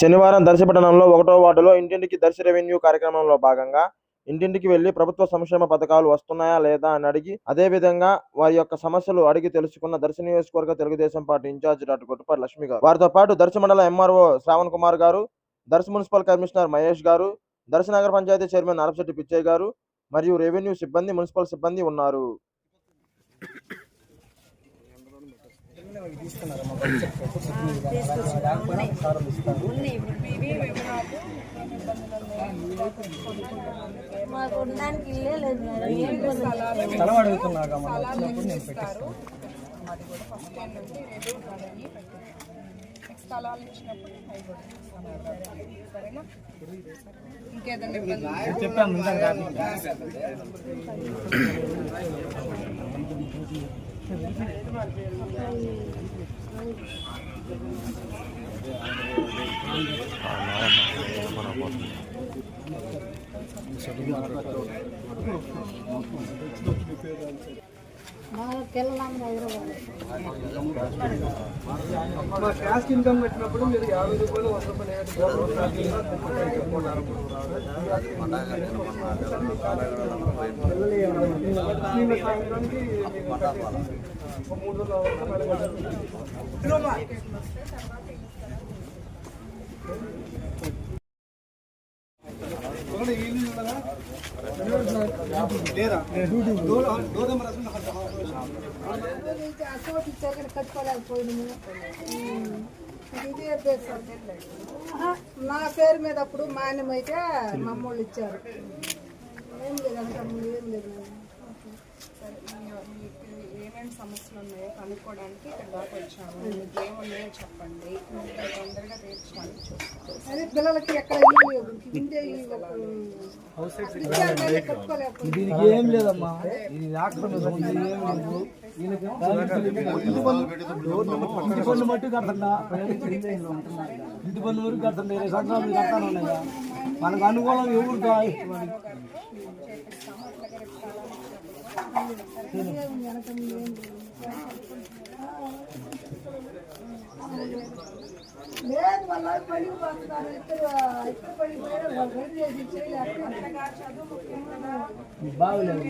శనివారం దర్శపట్టణంలో 1వ వార్డులో ఇంటింటికి దర్శి రెవెన్యూ కార్యక్రమంలో భాగంగా ఇంటింటికి వెళ్లి ప్రభుత్వ సంక్షేమ పథకాలు వస్తున్నాయా లేదా అని అడిగి, అదేవిధంగా వారి యొక్క సమస్యలు అడిగి తెలుసుకున్న దర్శి నియోజకవర్గ Telugu Desam party incharge doctor Kottupati Lakshmi గారు, వారితో పాటు దర్శి మండల ఎంఆర్ఓ శ్రావణ్ కుమార్ గారు, దర్శి మున్సిపల్ కమిషనర్ మహేష్ గారు, దర్శి నగర పంచాయతీ చైర్మన్ నరపశెట్టి పిచ్చయ్య గారు మరియు రెవెన్యూ సిబ్బంది, మున్సిపల్ సిబ్బంది ఉన్నారు. స్థలాలు ఇచ్చినప్పుడు ఇంకేదన్నా చెప్పాము. క్యాష్ ఇన్కమ్ పెట్టినప్పుడు మీరు 50 రూపాయలు 100 నా పేరు మీద అప్పుడు మాన్యమైతే మా అమ్మోళ్ళు ఇచ్చారు. ఏం లేదంటే ఏం లేదు. ఏమేమి సమస్యలు ఉన్నాయో కనుక్కోవడానికి ఇక్కడ దాకా వచ్చాము. మీకు ఏమున్నాయో చెప్పండి, తొందరగా తీర్చడానికి చూస్తాం. అదే పిల్లలకి ఎక్కడ దీనికి ఏం లేదమ్మా, ఇది ఇంటి పన్ను మట్టి కడుతున్నా, ఇంటి పన్ను వరకు కడుతుండే 20 సంవత్సరాలు కడతాను ఉన్నాయా. మనకు అనుకూలం ఎవరు లేదు. వాళ్ళ పని పోతున్నారు, ఇద్దరు పని బాగలేదు.